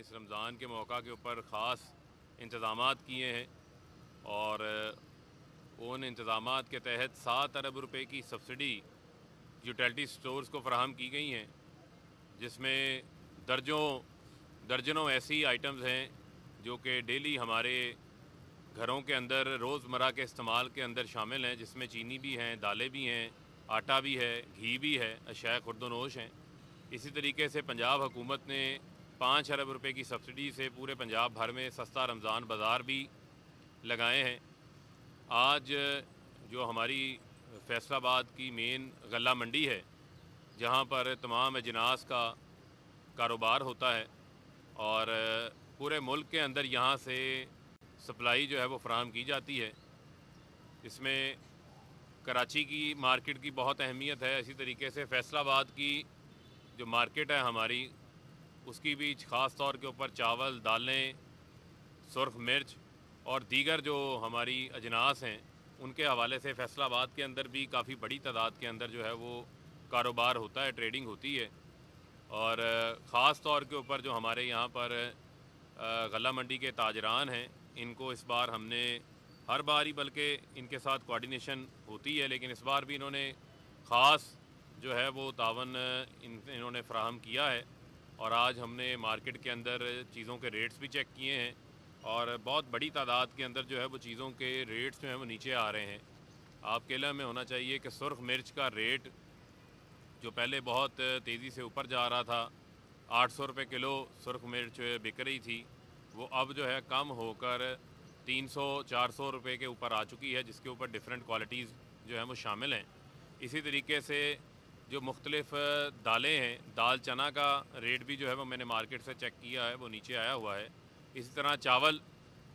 इस रमज़ान के मौका के ऊपर ख़ास इंतज़ामात किए हैं और उन इंतज़ामात के तहत 7 अरब रुपए की सब्सिडी यूटिलिटी स्टोर्स को फ़राहम की गई हैं, जिसमें दर्जनों ऐसी आइटम्स हैं जो कि डेली हमारे घरों के अंदर रोज़मर्रा के इस्तेमाल के अंदर शामिल हैं, जिसमें चीनी भी हैं, दालें भी हैं, आटा भी है, घी भी है, अशिया खुर्दनोश हैं। इसी तरीके से पंजाब हुकूमत ने 5 अरब रुपए की सब्सिडी से पूरे पंजाब भर में सस्ता रमज़ान बाज़ार भी लगाए हैं। आज जो हमारी फैसलाबाद की मेन गल्ला मंडी है, जहाँ पर तमाम अजनास का कारोबार होता है और पूरे मुल्क के अंदर यहाँ से सप्लाई जो है वो फ़राहम की जाती है। इसमें कराची की मार्केट की बहुत अहमियत है। इसी तरीके से फैसलाबाद की जो मार्केट है हमारी, उसकी भी ख़ास तौर के ऊपर चावल, दालें, सुर्ख मिर्च और दीगर जो हमारी अजनास हैं, उनके हवाले से फैसलाबाद के अंदर भी काफ़ी बड़ी तादाद के अंदर जो है वो कारोबार होता है, ट्रेडिंग होती है। और ख़ास तौर के ऊपर जो हमारे यहाँ पर गल्ला मंडी के ताजरान हैं, इनको इस बार हमने हर बार ही बल्कि इनके साथ कोऑर्डिनेशन होती है, लेकिन इस बार भी इन्होंने ख़ास जो है वो तावन इन्होंने फ़राहम किया है। और आज हमने मार्केट के अंदर चीज़ों के रेट्स भी चेक किए हैं और बहुत बड़ी तादाद के अंदर जो है वो चीज़ों के रेट्स जो हैं वो नीचे आ रहे हैं। आपके इल्म में होना चाहिए कि सुर्ख मिर्च का रेट जो पहले बहुत तेज़ी से ऊपर जा रहा था, 800 रुपये किलो सुर्ख मिर्च बिक रही थी, वो अब जो है कम होकर 300-400 रुपये के ऊपर आ चुकी है, जिसके ऊपर डिफरेंट क्वालिटीज़ जो हैं वो शामिल हैं। इसी तरीके से जो मुख्तलिफ़ दालें हैं, दाल चना का रेट भी जो है वो मैंने मार्केट से चेक किया है, वो नीचे आया हुआ है। इसी तरह चावल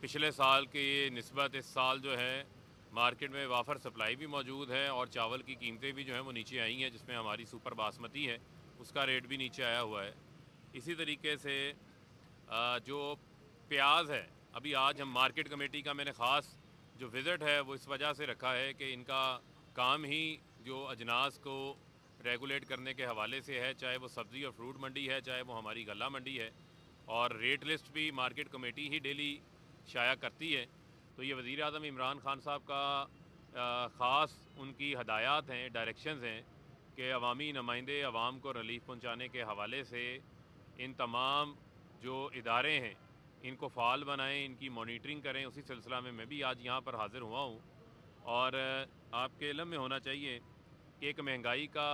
पिछले साल की निस्बत इस साल जो है मार्केट में वाफर सप्लाई भी मौजूद है और चावल की कीमतें भी जो हैं वो नीचे आई हैं, जिसमें हमारी सुपर बासमती है उसका रेट भी नीचे आया हुआ है। इसी तरीके से जो प्याज है, अभी आज हम मार्केट कमेटी का मैंने ख़ास जो विज़िट है वो इस वजह से रखा है कि इनका काम ही जो अजनास को रेगुलेट करने के हवाले से है, चाहे वो सब्ज़ी और फ्रूट मंडी है, चाहे वो हमारी गल्ला मंडी है। और रेट लिस्ट भी मार्केट कमेटी ही डेली शाया करती है। तो ये वज़ीर आज़म इमरान ख़ान साहब का ख़ास उनकी हदायत हैं, डायरेक्शंस हैं कि अवामी नुमाइंदे अवाम को रिलीफ पहुँचाने के हवाले से इन तमाम जो इदारे हैं इनको फ़ाल बनाएँ, इनकी मॉनिटरिंग करें। उसी सिलसिला में मैं भी आज यहाँ पर हाज़िर हुआ हूँ। और आपके इल्म में होना चाहिए कि एक महंगाई का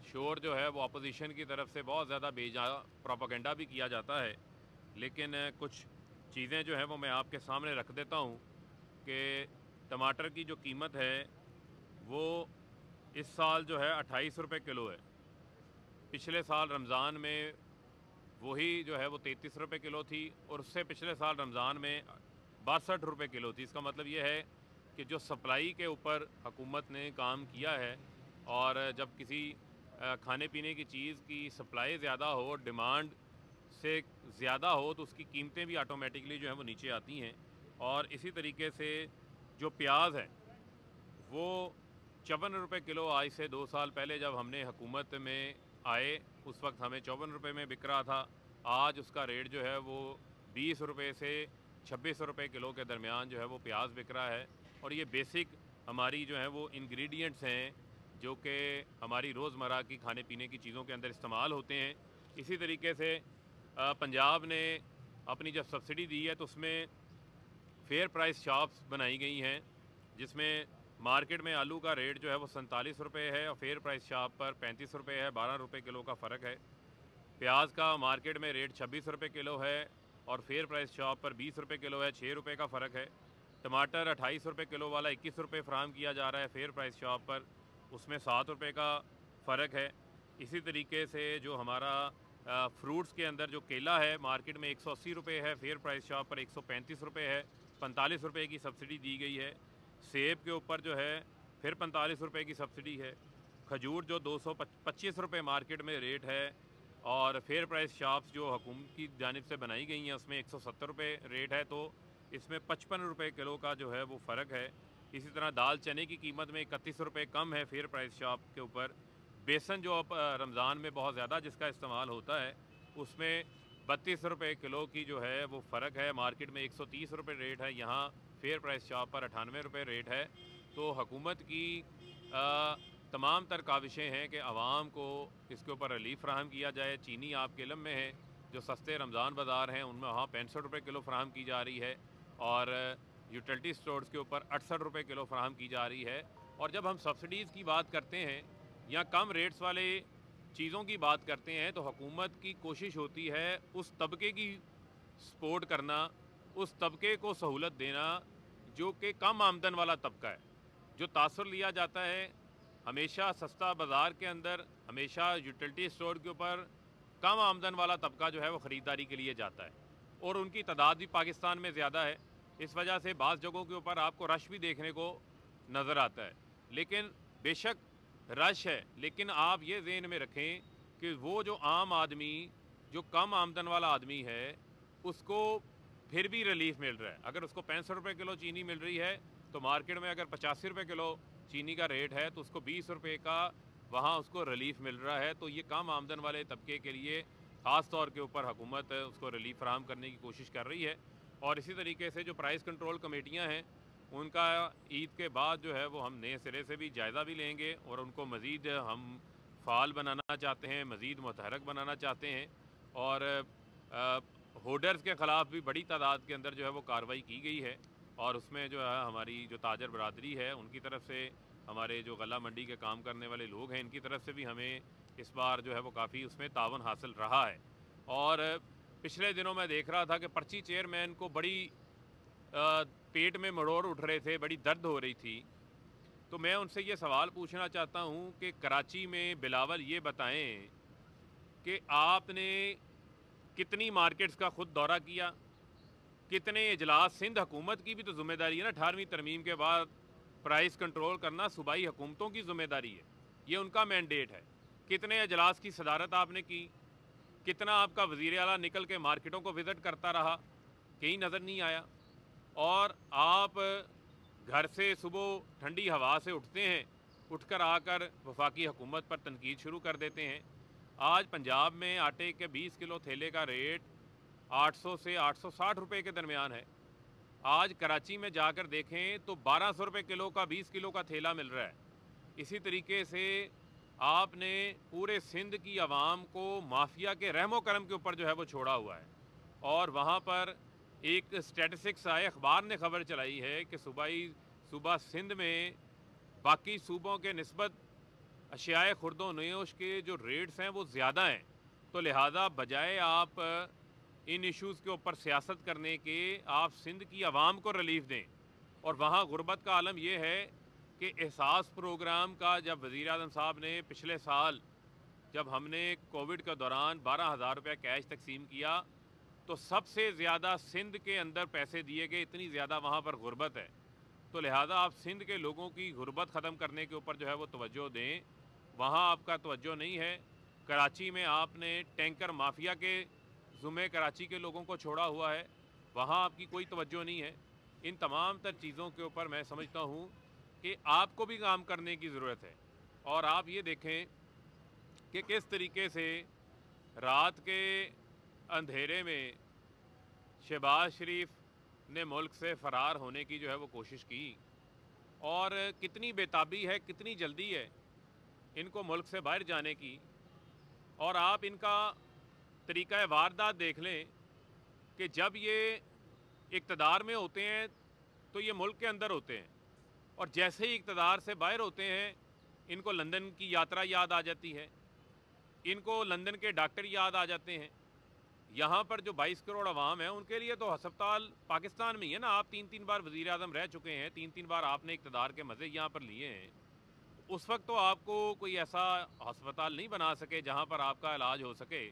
शोर जो है वो अपोजिशन की तरफ से बहुत ज़्यादा बेजा प्रोपेगेंडा भी किया जाता है, लेकिन कुछ चीज़ें जो हैं वो मैं आपके सामने रख देता हूँ कि टमाटर की जो कीमत है वो इस साल जो है 28 रुपये किलो है। पिछले साल रमज़ान में वही जो है वो 33 रुपये किलो थी और उससे पिछले साल रमज़ान में 62 रुपये किलो थी। इसका मतलब ये है कि जो सप्लाई के ऊपर हुकूमत ने काम किया है और जब किसी खाने पीने की चीज़ की सप्लाई ज़्यादा हो, डिमांड से ज़्यादा हो, तो उसकी कीमतें भी ऑटोमेटिकली जो है वो नीचे आती हैं। और इसी तरीके से जो प्याज है वो 54 रुपये किलो आज से 2 साल पहले जब हमने हुकूमत में आए उस वक्त हमें 54 रुपये में बिक रहा था। आज उसका रेट जो है वो 20 रुपये से 26 रुपये किलो के दरमियान जो है वो प्याज बिक रहा है। और ये बेसिक हमारी जो है वो इंग्रेडिएंट्स हैं जो कि हमारी रोज़मर्रा की खाने पीने की चीज़ों के अंदर इस्तेमाल होते हैं। इसी तरीके से पंजाब ने अपनी जब सब्सिडी दी है तो उसमें फेयर प्राइस शॉप्स बनाई गई हैं, जिसमें मार्केट में आलू का रेट जो है वो 47 रुपये है और फेयर प्राइस शॉप पर 35 रुपये है, 12 रुपये किलो का फ़र्क है। प्याज का मार्केट में रेट 26 रुपये किलो है और फेयर प्राइस शॉप पर 20 रुपये किलो है, 6 रुपये का फ़र्क है। टमाटर 28 रुपये किलो वाला 21 रुपये फ़राहम किया जा रहा है फेयर प्राइस शॉप पर, उसमें 7 रुपये का फ़र्क है। इसी तरीके से जो हमारा फ्रूट्स के अंदर जो केला है मार्केट में 180 रुपये है, फेयर प्राइस शॉप पर 135 रुपये है, 45 रुपये की सब्सिडी दी गई है। सेब के ऊपर जो है फिर 45 रुपये की सब्सिडी है। खजूर जो 225 रुपये मार्केट में रेट है और फेयर प्राइस शॉप्स जो हुकूमत की जानिब से बनाई गई हैं उसमें 170 रुपये रेट है, तो इसमें 55 रुपये किलो का जो है वो फ़र्क है। इसी तरह दाल चने की कीमत में 31 रुपये कम है फेयर प्राइस शॉप के ऊपर। बेसन जो अब रमज़ान में बहुत ज़्यादा जिसका इस्तेमाल होता है उसमें 32 रुपये किलो की जो है वो फ़र्क है। मार्केट में 130 रुपये रेट है, यहाँ फेयर प्राइस शॉप पर 98 रुपये रेट है। तो हुकूमत की तमाम तर काविशें हैं कि आवाम को इसके ऊपर रिलीफ फ्राहम किया जाए। चीनी आपके इलम में है, जो सस्ते रमज़ान बाज़ार हैं उनमें वहाँ 65 रुपये किलो फ्राहम की जा रही है, और यूटिलिटी स्टोर्स के ऊपर 68 रुपये किलो फ्राहम की जा रही है। और जब हम सब्सिडीज़ की बात करते हैं या कम रेट्स वाले चीज़ों की बात करते हैं, तो हुकूमत की कोशिश होती है उस तबके की सपोर्ट करना, उस तबके को सहूलत देना जो कि कम आमदन वाला तबका है। जो तासुर लिया जाता है हमेशा सस्ता बाज़ार के अंदर, हमेशा यूटिलिटी स्टोर के ऊपर कम आमदन वाला तबका जो है वो ख़रीदारी के लिए जाता है, और उनकी तादाद भी पाकिस्तान में ज़्यादा है। इस वजह से बाज़ जगहों के ऊपर आपको रश भी देखने को नज़र आता है। लेकिन बेशक रश है, लेकिन आप ये ज़हन में रखें कि वो जो आम आदमी, जो कम आमदन वाला आदमी है, उसको फिर भी रिलीफ मिल रहा है। अगर उसको 65 रुपये किलो चीनी मिल रही है, तो मार्केट में अगर 85 रुपये किलो चीनी का रेट है, तो उसको 20 रुपये का वहाँ उसको रिलीफ मिल रहा है। तो ये कम आमदन वाले तबके के लिए ख़ास तौर के ऊपर हुकूमत उसको रिलीफ फराहम करने की कोशिश कर रही है। और इसी तरीके से जो प्राइस कंट्रोल कमेटियाँ हैं, उनका ईद के बाद जो है वो हम नए सिरे से भी जायज़ा भी लेंगे, और उनको मज़ीद हम फ़ाल बनाना चाहते हैं, मज़ीद मुतहरक बनाना चाहते हैं। और होर्डर्स के ख़िलाफ़ भी बड़ी तादाद के अंदर जो है वो कार्रवाई की गई है, और उसमें जो है हमारी जो ताजर बरादरी है उनकी तरफ से, हमारे जो गला मंडी के काम करने वाले लोग हैं इनकी तरफ से भी हमें इस बार जो है वो काफ़ी उसमें तावन हासिल रहा है। और पिछले दिनों मैं देख रहा था कि पर्ची चेयरमैन को बड़ी पेट में मरोड़ उठ रहे थे, बड़ी दर्द हो रही थी। तो मैं उनसे ये सवाल पूछना चाहता हूँ कि कराची में बिलावल ये बताएं कि आपने कितनी मार्केट्स का ख़ुद दौरा किया, कितने इजलास, सिंध हुकूमत की भी तो ज़िम्मेदारी है ना 18वीं तरमीम के बाद प्राइस कंट्रोल करना सूबाई हुकूमतों की ज़िम्मेदारी है, ये उनका मैंडेट है। कितने इजलास की सदारत आपने की, कितना आपका वज़ीर आला निकल के मार्केटों को विज़िट करता रहा, कहीं नज़र नहीं आया। और आप घर से सुबह ठंडी हवा से उठते हैं, उठकर आकर वफाकी हुकूमत पर तनकीद शुरू कर देते हैं। आज पंजाब में आटे के 20 किलो थैले का रेट 800 से 860 रुपये के दरमियान है। आज कराची में जाकर देखें तो 1200 रुपये किलो का 20 किलो का थैला मिल रहा है। इसी तरीके से आपने पूरे सिंध की आवाम को माफिया के रहमो करम के ऊपर जो है वो छोड़ा हुआ है। और वहाँ पर एक स्टैटिस्टिक्स आए, अखबार ने खबर चलाई है कि सूबा सिंध में बाकी सूबों के निस्बत अशियाए खुर्दो नयोश के जो रेट्स हैं वो ज़्यादा हैं। तो लिहाजा बजाय आप इन इश्यूज़ के ऊपर सियासत करने के, आप सिंध की आवाम को रिलीफ दें। और वहाँ गुर्बत का आलम यह है कि एहसास प्रोग्राम का जब वज़ीर आज़म साहब ने पिछले साल, जब हमने कोविड के दौरान 12,000 रुपया कैश तकसीम किया, तो सबसे ज़्यादा सिंध के अंदर पैसे दिए गए, इतनी ज़्यादा वहाँ पर गुर्बत है। तो लिहाजा आप सिंध के लोगों की गुर्बत ख़त्म करने के ऊपर जो है वो तवज्जो दें, वहाँ आपका तवज्जो नहीं है। कराची में आपने टैंकर माफिया के ज़ुम्मे कराची के लोगों को छोड़ा हुआ है, वहाँ आपकी कोई तवज्जो नहीं है। इन तमाम तर चीज़ों के ऊपर मैं समझता हूँ कि आपको भी काम करने की ज़रूरत है। और आप ये देखें कि किस तरीके से रात के अंधेरे में शहबाज शरीफ ने मुल्क से फ़रार होने की जो है वो कोशिश की, और कितनी बेताबी है, कितनी जल्दी है इनको मुल्क से बाहर जाने की। और आप इनका तरीक़ा वारदात देख लें कि जब ये इक़्तिदार में होते हैं तो ये मुल्क के अंदर होते हैं, और जैसे ही इक़्तिदार से बाहर होते हैं इनको लंदन की यात्रा याद आ जाती है, इनको लंदन के डॉक्टर याद आ जाते हैं। यहाँ पर जो 22 करोड़ अवाम है उनके लिए तो हस्पताल पाकिस्तान में ही है ना। आप 3-3 बार वज़ीर आज़म रह चुके हैं, 3-3 बार आपने इक़्तिदार के मज़े यहाँ पर लिए हैं। उस वक्त तो आपको कोई ऐसा हस्पताल नहीं बना सके जहाँ पर आपका इलाज हो सके।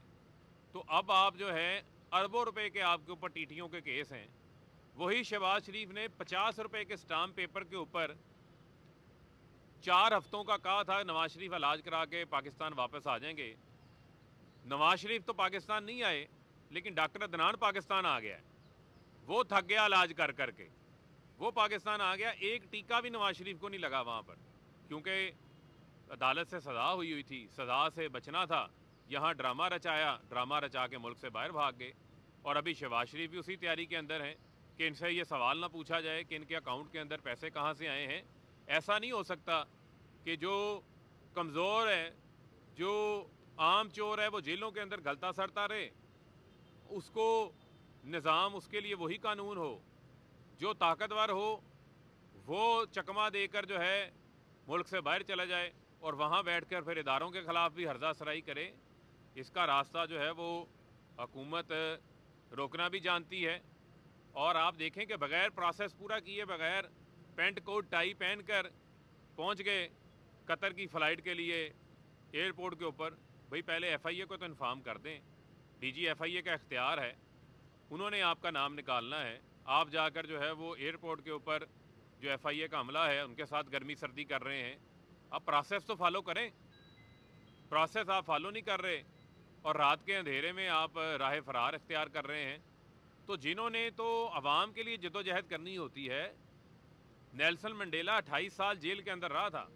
तो अब आप जो है अरबों रुपए के आपके ऊपर टीटियों के केस हैं। वही शहबाज शरीफ ने 50 रुपए के स्टाम्प पेपर के ऊपर 4 हफ्तों का कहा था नवाज शरीफ इलाज करा के पाकिस्तान वापस आ जाएंगे। नवाज शरीफ तो पाकिस्तान नहीं आए, लेकिन डॉक्टर अदनान पाकिस्तान आ गया है। वो थक गया इलाज कर करके, वो पाकिस्तान आ गया। एक टीका भी नवाज शरीफ को नहीं लगा वहाँ पर, क्योंकि अदालत से सज़ा हुई थी, सज़ा से बचना था। यहाँ ड्रामा रचा के मुल्क से बाहर भाग गए। और अभी शहबाज शरीफ भी उसी तैयारी के अंदर हैं कि इनसे ये सवाल ना पूछा जाए कि इनके अकाउंट के अंदर पैसे कहाँ से आए हैं। ऐसा नहीं हो सकता कि जो कमज़ोर है, जो आम चोर है, वो जेलों के अंदर गलता सड़ता रहे, उसको निज़ाम उसके लिए वही कानून हो। जो ताकतवर हो वो चकमा देकर जो है मुल्क से बाहर चला जाए और वहाँ बैठकर फिर इदारों के ख़िलाफ़ भी हर्जा सराई करे। इसका रास्ता जो है वो हुकूमत रोकना भी जानती है। और आप देखें कि बग़ैर प्रोसेस पूरा किए, बग़ैर पेंट कोट टाई पहन कर पहुँच गए कतर की फ़्लाइट के लिए एयरपोर्ट के ऊपर। भाई पहले FIA को तो इन्फॉर्म कर दें। DG FIA का इख्तियार है, उन्होंने आपका नाम निकालना है। आप जाकर जो है वो एयरपोर्ट के ऊपर जो FIA का अमला है उनके साथ गर्मी सर्दी कर रहे हैं। आप प्रोसेस तो फॉलो करें, प्रोसेस आप फॉलो नहीं कर रहे और रात के अंधेरे में आप राह फरार इख्तियार कर रहे हैं। तो जिन्होंने तो आवाम के लिए जदोजहद करनी होती है, नेल्सन मंडेला 28 साल जेल के अंदर रहा था,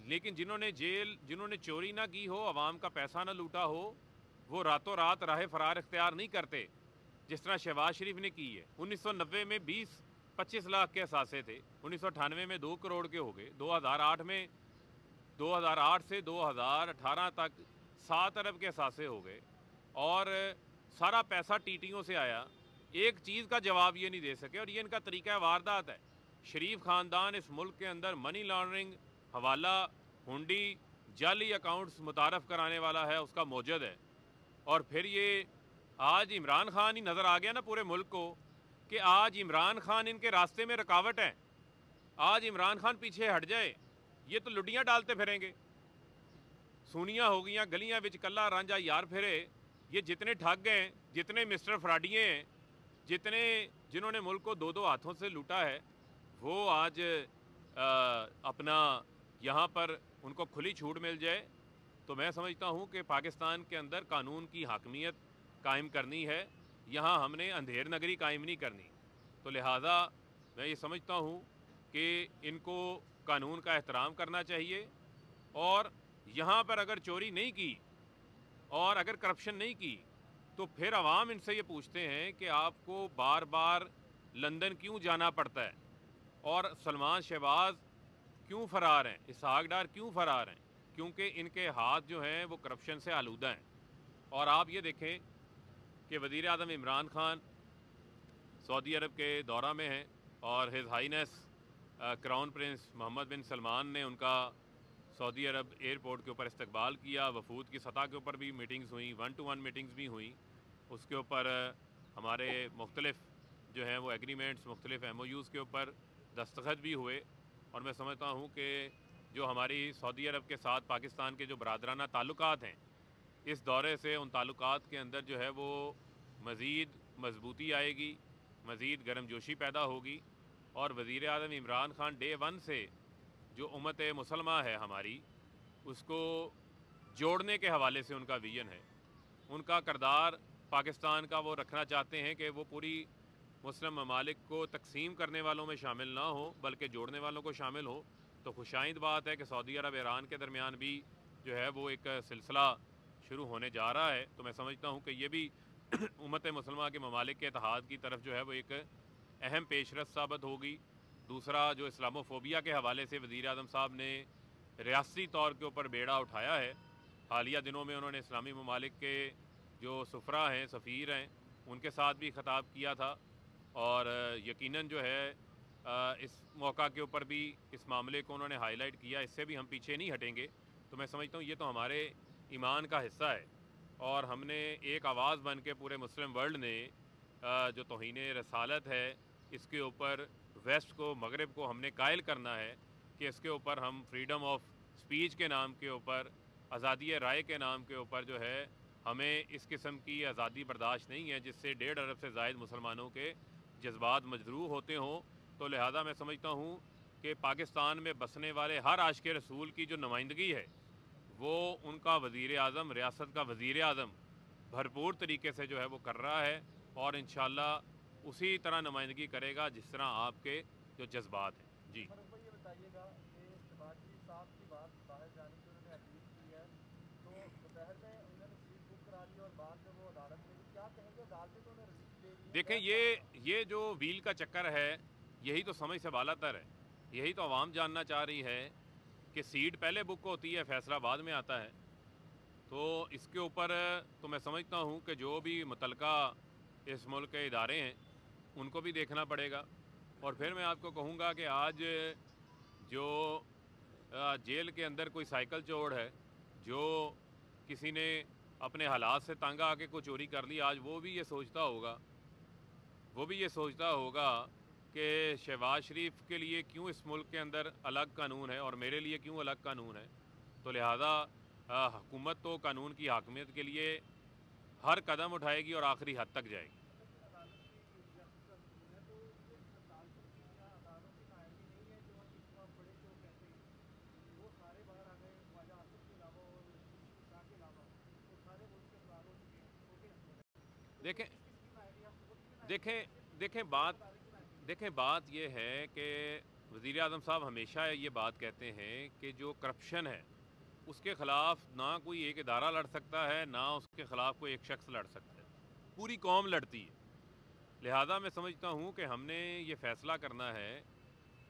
लेकिन जिन्होंने चोरी ना की हो, आवाम का पैसा ना लूटा हो, वो रातों रात राह फरार इख्तियार नहीं करते जिस तरह शहबाज शरीफ ने की है। 1990 में 20-25 लाख के असासे थे, 1998 में 2 करोड़ के हो गए, 2008 से 2018 तक 7 अरब के असासे हो गए और सारा पैसा टीटियों से आया। एक चीज़ का जवाब ये नहीं दे सके और ये इनका तरीका वारदात है। शरीफ ख़ानदान इस मुल्क के अंदर मनी लॉन्ड्रिंग, हवाला, हुंडी, जाली अकाउंट्स मुतारफ़ कराने वाला है, उसका मौजद है। और फिर ये आज इमरान खान ही नज़र आ गया ना पूरे मुल्क को कि आज इमरान खान इनके रास्ते में रुकावट है। आज इमरान खान पीछे हट जाए, ये तो लुडियाँ डालते फिरेंगे, सूनियाँ हो गई, गलियाँ बिच कल्ला रांझा यार फिरे। ये जितने ठग गए, जितने मिस्टर फ्राडिये हैं, जिन्होंने मुल्क को 2-2 हाथों से लूटा है, वो आज अपना यहाँ पर उनको खुली छूट मिल जाए तो मैं समझता हूँ कि पाकिस्तान के अंदर कानून की हाकमियत कायम करनी है। यहाँ हमने अंधेर नगरी कायम नहीं करनी। तो लिहाजा मैं ये समझता हूँ कि इनको कानून का एहतराम करना चाहिए और यहाँ पर अगर चोरी नहीं की और अगर करप्शन नहीं की तो फिर अवाम इनसे ये पूछते हैं कि आपको बार बार लंदन क्यों जाना पड़ता है और सलमान शहबाज क्यों फ़रार हैं, इसहाक डार क्यों फ़रार हैं? क्योंकि इनके हाथ जो हैं वो करप्शन से आलूदा हैं। और आप ये देखें कि वज़ीर आज़म इमरान खान सऊदी अरब के दौरा में हैं और his highness crown prince Mohammed bin Salman ने उनका सऊदी अरब एयरपोर्ट के ऊपर इस्तकबाल किया। वफूद की सतह के ऊपर भी मीटिंग्स हुई, 1-to-1 मीटिंग्स भी हुई। उसके ऊपर हमारे मुख्तलिफ जो हैं वो एग्रीमेंट्स, मुख्तलिफ MOUs के ऊपर दस्तखत भी हुए। और मैं समझता हूँ कि जो हमारी सऊदी अरब के साथ पाकिस्तान के जो बरादराना ताल्लुकात हैं, इस दौरे से उन ताल्लुकात के अंदर जो है वो मज़ीद मजबूती आएगी, मज़ीद गर्मजोशी पैदा होगी। और वज़ीर आज़म इमरान खान डे 1 से जो उम्मत मुसलमा है हमारी, उसको जोड़ने के हवाले से उनका विजन है। उनका किरदार पाकिस्तान का वो रखना चाहते हैं कि वो पूरी मुस्लिम ममालिक को तकसीम करने वालों में शामिल ना हो बल्कि जोड़ने वालों को शामिल हो। तो खुशाइंद बात है कि सऊदी अरब ईरान के दरमियान भी जो है वो एक सिलसिला शुरू होने जा रहा है। तो मैं समझता हूँ कि ये भी उम्मत मुसलमान के ममालिक के इत्तेहाद की तरफ जो है वो एक अहम पेशरफ साबित होगी। दूसरा, जो इस्लामोफोबिया के हवाले से वज़ीर आज़म साहब ने रियासती तौर के ऊपर बेड़ा उठाया है, हालिया दिनों में उन्होंने इस्लामी ममालिक के जो सफ़रा हैं, सफ़ीर हैं, उनके साथ भी ख़िताब किया था और यकीनन जो है इस मौका के ऊपर भी इस मामले को उन्होंने हाईलाइट किया। इससे भी हम पीछे नहीं हटेंगे। तो मैं समझता हूँ ये तो हमारे ईमान का हिस्सा है और हमने एक आवाज़ बन के पूरे मुस्लिम वर्ल्ड ने जो तौहीन रसालत है इसके ऊपर वेस्ट को, मगरिब को हमने कायल करना है कि इसके ऊपर हम फ्रीडम ऑफ स्पीच के नाम के ऊपर, आज़ादी राय के नाम के ऊपर जो है हमें इस किस्म की आज़ादी बर्दाश्त नहीं है जिससे 1.5 अरब से ज़ायद मुसलमानों के जज्बात मजरूह होते हों। तो लिहाजा मैं समझता हूँ कि पाकिस्तान में बसने वाले हर आशिक़ रसूल की जो नुमाइंदगी है वो उनका वज़ीर आज़म, रियासत का वज़ीर आज़म भरपूर तरीके से जो है वो कर रहा है और इंशाअल्लाह उसी तरह नुमाइंदगी करेगा जिस तरह आपके जो जज्बात हैं। जी, ये बताइएगा कि शहबाज शरीफ साहब की बात बाहर जाने की उन्होंने अपील की है, तो दोपहर में देखें, ये जो व्हील का चक्कर है, यही तो समझ से बालातर है। यही तो आवाम जानना चाह रही है कि सीट पहले बुक होती है, फैसला बाद में आता है। तो इसके ऊपर तो मैं समझता हूँ कि जो भी मुतलका इस मुल्क के इदारे हैं उनको भी देखना पड़ेगा। और फिर मैं आपको कहूँगा कि आज जो जेल के अंदर कोई साइकिल चोर है, जो किसी ने अपने हालात से तंग आके कोई चोरी कर ली, आज वो भी ये सोचता होगा कि शहबाज शरीफ के लिए क्यों इस मुल्क के अंदर अलग कानून है और मेरे लिए क्यों अलग कानून है। तो लिहाजा हुकूमत तो कानून की हाकमियत के लिए हर कदम उठाएगी और आखिरी हद तक जाएगी। देखें देखें देखें बात यह है कि वज़ीर आज़म साहब हमेशा ये बात कहते हैं कि जो करप्शन है उसके ख़िलाफ़ ना कोई एक इदारा लड़ सकता है, ना उसके ख़िलाफ़ कोई एक शख्स लड़ सकता है, पूरी कौम लड़ती है। लिहाजा मैं समझता हूँ कि हमने ये फ़ैसला करना है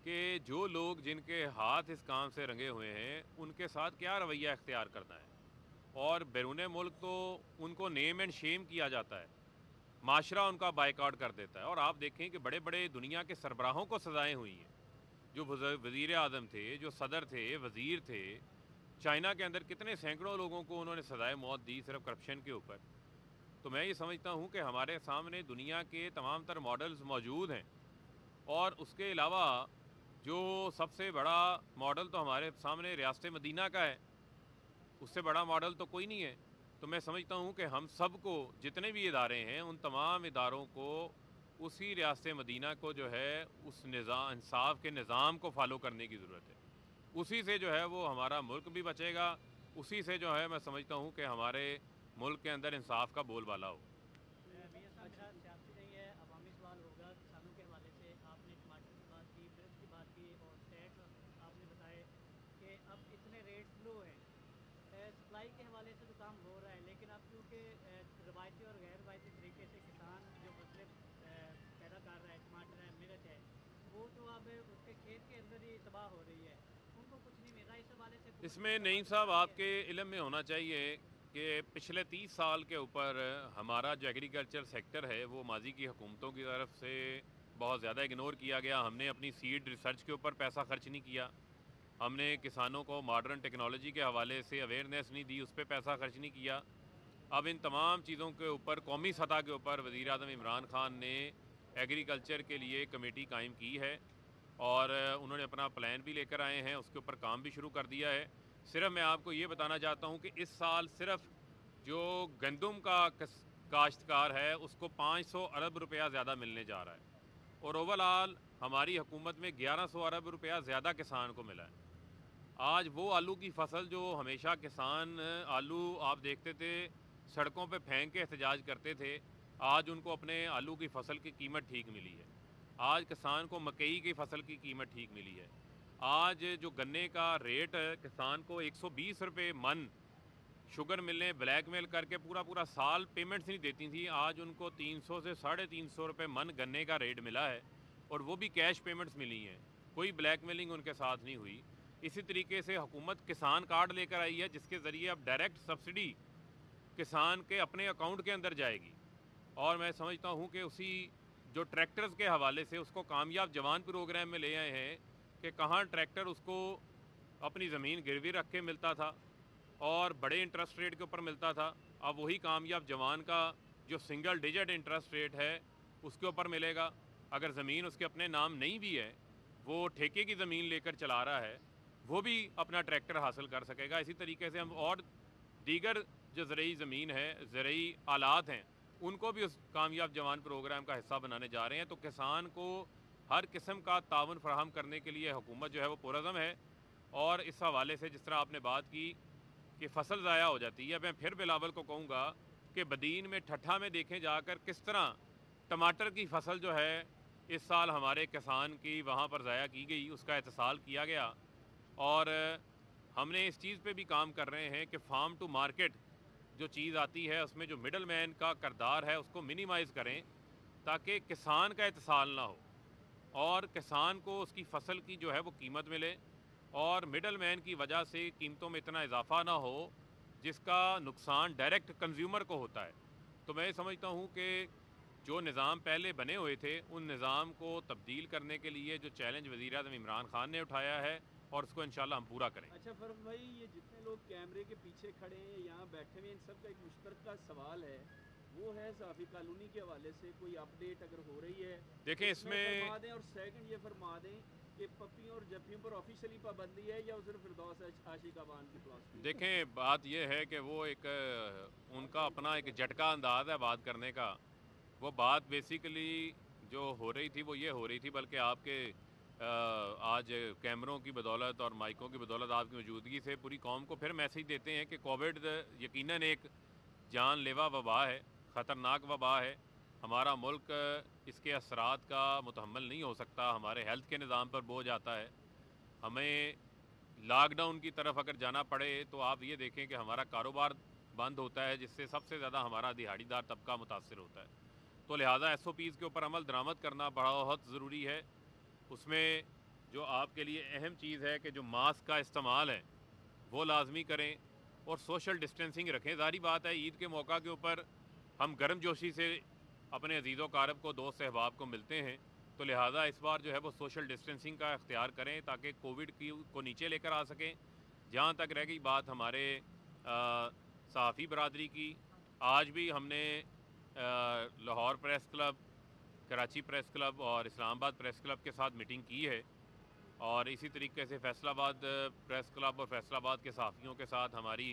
कि जो लोग जिनके हाथ इस काम से रंगे हुए हैं उनके साथ क्या रवैया इख्तियार करना है। और बैरून मुल्क तो उनको नेम एंड शेम किया जाता है, माशरा उनका बाइकआउट कर देता है। और आप देखें कि बड़े बड़े दुनिया के सरबराहों को सज़ाएँ हुई हैं, जो वज़ीर आज़म थे, जो सदर थे, वज़ीर थे। चाइना के अंदर कितने सैकड़ों लोगों को उन्होंने सज़ाए मौत दी सिर्फ करप्शन के ऊपर। तो मैं ये समझता हूँ कि हमारे सामने दुनिया के तमाम तर मॉडल्स मौजूद हैं। और उसके अलावा जो सबसे बड़ा मॉडल तो हमारे सामने रियासत मदीना का है, उससे बड़ा मॉडल तो कोई नहीं है। तो मैं समझता हूँ कि हम सबको, जितने भी इदारे हैं, उन तमाम इदारों को उसी रियासत मदीना को जो है उस निज़ाम इंसाफ के निज़ाम को फॉलो करने की ज़रूरत है। उसी से जो है वो हमारा मुल्क भी बचेगा, उसी से जो है मैं समझता हूँ कि हमारे मुल्क के अंदर इंसाफ का बोलबाला हो। मियाँ साहब, मेरा सियासी नहीं है, अवामी सवाल होगा किसानों के हवाले से। आपने टमाटर की बात की, मिर्च की बात की और टैक्स आपने बताए कि अब इतने रेट्स लो हैं। सप्लाई के हवाले से तो काम हो रहा है, लेकिन अब क्योंकि रवायती और गैर रवायती तरीके से किसान जो फसलें पैदा कर रहा है, टमाटर है, मिर्च है, वो तो अब उसके खेत के अंदर ही तबाह हो रही है, उनको कुछ नहीं मिल रहा। इस हवाले से हुकूमत इसमें कोई नईम दवाब साहब डाल रही है? आपके इल्म में होना चाहिए कि पिछले 30 साल के ऊपर हमारा जो एग्रीकल्चर सेक्टर है वो माजी की हुकूमतों की तरफ से बहुत ज़्यादा इग्नोर किया गया। हमने अपनी सीड रिसर्च के ऊपर पैसा खर्च नहीं किया, हमने किसानों को मॉडर्न टेक्नोलॉजी के हवाले से अवेयरनेस नहीं दी, उस पर पैसा खर्च नहीं किया। अब इन तमाम चीज़ों के ऊपर कौमी सतह के ऊपर वज़ीर आज़म इमरान ख़ान ने एग्रीकल्चर के लिए कमेटी कायम की है और उन्होंने अपना प्लान भी लेकर आए हैं, उसके ऊपर काम भी शुरू कर दिया है। सिर्फ मैं आपको ये बताना चाहता हूँ कि इस साल सिर्फ जो गंदम का काश्तकार है उसको 500 अरब रुपया ज़्यादा मिलने जा रहा है और ओवरऑल हमारी हुकूमत में 1100 अरब रुपया ज़्यादा किसान को मिला है। आज वो आलू की फसल जो हमेशा किसान आलू आप देखते थे सड़कों पे फेंक के एहतजाज करते थे, आज उनको अपने आलू की फसल की कीमत ठीक मिली है। आज किसान को मकई की फसल की कीमत ठीक मिली है। आज जो गन्ने का रेट किसान को 120 रुपये मन शुगर मिलें ब्लैकमेल करके पूरा पूरा साल पेमेंट्स नहीं देती थी, आज उनको 300 से 350 रुपये मन गन्ने का रेट मिला है और वो भी कैश पेमेंट्स मिली हैं, कोई ब्लैकमेलिंग उनके साथ नहीं हुई। इसी तरीके से हुकूमत किसान कार्ड लेकर आई है जिसके ज़रिए अब डायरेक्ट सब्सिडी किसान के अपने अकाउंट के अंदर जाएगी। और मैं समझता हूँ कि उसी जो ट्रैक्टर्स के हवाले से उसको कामयाब जवान प्रोग्राम में ले आए हैं कि कहाँ ट्रैक्टर उसको अपनी ज़मीन गिरवी रख के मिलता था और बड़े इंटरेस्ट रेट के ऊपर मिलता था, अब वही कामयाब जवान का जो सिंगल डिजिट इंटरेस्ट रेट है उसके ऊपर मिलेगा। अगर ज़मीन उसके अपने नाम नहीं भी है, वो ठेके की ज़मीन लेकर चला रहा है, वो भी अपना ट्रैक्टर हासिल कर सकेगा। इसी तरीके से हम और दीगर जो ज़रूरी ज़मीन है, ज़रूरी आलात हैं, उनको भी उस कामयाब जवान प्रोग्राम का हिस्सा बनाने जा रहे हैं। तो किसान को हर किस्म का तावन फराहम करने के लिए हुकूमत जो है वो पुरज़म है। और इस हवाले से जिस तरह आपने बात की कि फसल ज़ाया हो जाती है, मैं फिर बिलावल को कहूँगा कि बदीन में ठट्ठा में देखें जाकर किस तरह टमाटर की फसल जो है इस साल हमारे किसान की वहाँ पर ज़ाया की गई, उसका एहतसाल किया गया। और हमने इस चीज़ पे भी काम कर रहे हैं कि फार्म टू मार्केट जो चीज़ आती है उसमें जो मिडल मैन का किरदार है उसको मिनिमाइज़ करें, ताकि किसान का इत्साल ना हो और किसान को उसकी फ़सल की जो है वो कीमत मिले, और मिडल मैन की वजह से कीमतों में इतना इजाफा ना हो जिसका नुकसान डायरेक्ट कंज्यूमर को होता है। तो मैं समझता हूँ कि जो निज़ाम पहले बने हुए थे उन निज़ाम को तब्दील करने के लिए जो चैलेंज वज़ीर आज़म इमरान खान ने उठाया है, और उसको इंशाल्लाह हम पूरा करेंगे। अच्छा फरम भाई, ये जितने लोग कैमरे के पीछे खड़े हैं, यहाँ बैठे हुए, इन सब का एक मुश्तरका सवाल है, वो है सहाफ़ी कॉलोनी के हवाले से कोई अपडेट अगर हो रही है देखें तो इसमें फरमा दें, और सेकंड ये फरमा दें कि पप्पियों और जफ्फियों पर ऑफिशियली पाबंदी है या सिर्फ फिरदौस आशिकाबान की फिलॉसफी? देखें बात यह है कि वो एक उनका अपना एक झटका अंदाज है बात करने का। वो बात बेसिकली जो हो रही थी वो ये हो रही थी, बल्कि आपके आज कैमरों की बदौलत और माइकों की बदौलत आपकी मौजूदगी से पूरी कौम को फिर मैसेज देते हैं कि कोविड यकीनन एक जानलेवा वबा है, ख़तरनाक वबा है। हमारा मुल्क इसके असरात का मुतहम्मल नहीं हो सकता, हमारे हेल्थ के निज़ाम पर बोझ आता है। हमें लॉकडाउन की तरफ अगर जाना पड़े तो आप ये देखें कि हमारा कारोबार बंद होता है, जिससे सबसे ज़्यादा हमारा दिहाड़ीदार तबका मुतासर होता है। तो लिहाजा SOPs के ऊपर अमल दरामद करना बहुत ज़रूरी है। उसमें जो आपके लिए अहम चीज़ है कि जो मास्क का इस्तेमाल है वो लाजमी करें और सोशल डिस्टेंसिंग रखें। ज़ाहिर बात है ईद के मौका के ऊपर हम गर्मजोशी से अपने अजीज़ कारब को, दोस्त अहबाब को मिलते हैं, तो लिहाजा इस बार जो है वो सोशल डिस्टेंसिंग का इख्तियार करें ताकि कोविड की को नीचे लेकर आ सकें। जहाँ तक रह गई बात हमारे सहाफ़ी बरदरी की, आज भी हमने Lahore press club, Karachi press club और इस्लामाबाद प्रेस क्लब के साथ मीटिंग की है, और इसी तरीके से फैसलाबाद प्रेस क्लब और फैसलाबाद के सहाफ़ियों के साथ हमारी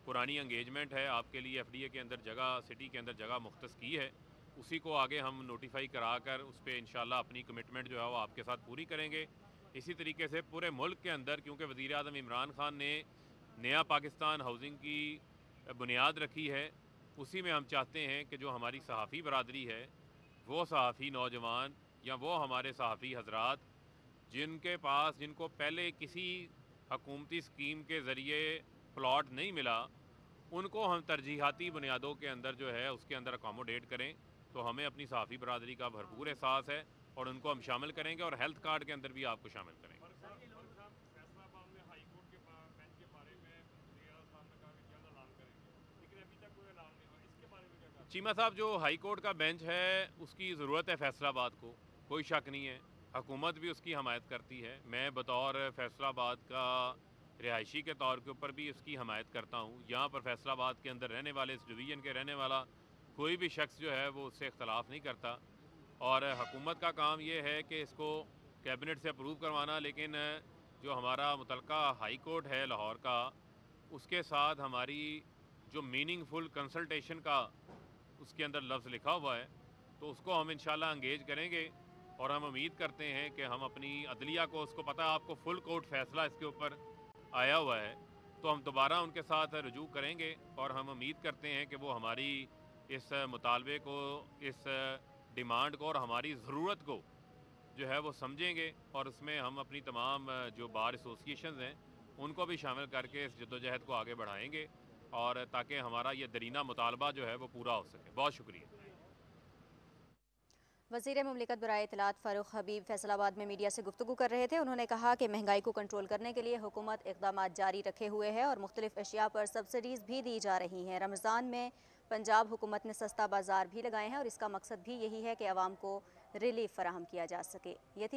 पुरानी एंगेजमेंट है। आपके लिए FDA के अंदर जगह, सिटी के अंदर जगह मुख्तस की है, उसी को आगे हम नोटिफाई कराकर उस पर इंशाल्लाह अपनी कमिटमेंट जो है वो आपके साथ पूरी करेंगे। इसी तरीके से पूरे मुल्क के अंदर, क्योंकि वज़ीर आज़म इमरान खान ने नया पाकिस्तान हाउसिंग की बुनियाद रखी है, उसी में हम चाहते हैं कि जो हमारी सहाफ़ी बरदरी है, वो सहाफ़ी नौजवान या वो हमारे सहाफ़ी हजरात जिनको पहले किसी हकूमती स्कीम के ज़रिए प्लॉट नहीं मिला, उनको हम तरजीहाती बुनियादों के अंदर जो है उसके अंदर अकोमोडेट करें। तो हमें अपनी सहाफ़ी बरदरी का भरपूर एहसास है और उनको हम शामिल करेंगे, और हेल्थ कार्ड के अंदर भी आपको शामिल करेंगे। चीमा साहब, जो हाई कोर्ट का बेंच है उसकी ज़रूरत है फैसलाबाद को, कोई शक नहीं है। हुकूमत भी उसकी हमायत करती है। मैं बतौर फैसलाबाद का रिहायशी के तौर के ऊपर भी उसकी हमायत करता हूँ। यहाँ पर फैसलाबाद के अंदर रहने वाले, इस डिवीज़न के रहने वाला कोई भी शख्स जो है वो उससे इख्तलाफ नहीं करता, और हुकूमत का काम ये है कि इसको कैबिनेट से अप्रूव करवाना। लेकिन जो हमारा मुतलका हाई कोर्ट है लाहौर का, उसके साथ हमारी जो मीनिंगफुल कंसल्टेशन का उसके अंदर लफ्ज़ लिखा हुआ है, तो उसको हम इंशाल्लाह एंगेज करेंगे, और हम उम्मीद करते हैं कि हम अपनी अदलिया को, उसको पता है आपको फुल कोर्ट फैसला इसके ऊपर आया हुआ है, तो हम दोबारा उनके साथ रुजू करेंगे, और हम उम्मीद करते हैं कि वो हमारी इस मुतालबे को, इस डिमांड को और हमारी ज़रूरत को जो है वो समझेंगे, और उसमें हम अपनी तमाम जो बार एसोसिएशन हैं उनको भी शामिल करके इस जद्दोजहद को आगे बढ़ाएंगे, और ताकि हमारा ये दरीना मुतालबा जो है वो पूरा हो सके। बहुत शुक्रिया। वज़ीर मुमलिकत बराए इत्तलात फ़ारूक हबीब फैसलाबाद में मीडिया से गुफ्तगू कर रहे थे। उन्होंने कहा कि महंगाई को कंट्रोल करने के लिए हुकूमत इक़दाम जारी रखे हुए है और मुख्तलिफ अशिया पर सब्सिडीज़ भी दी जा रही हैं। रमज़ान में पंजाब हुकूमत ने सस्ता बाज़ार भी लगाए हैं और इसका मकसद भी यही है कि आवाम को रिलीफ फराहम किया जा सके।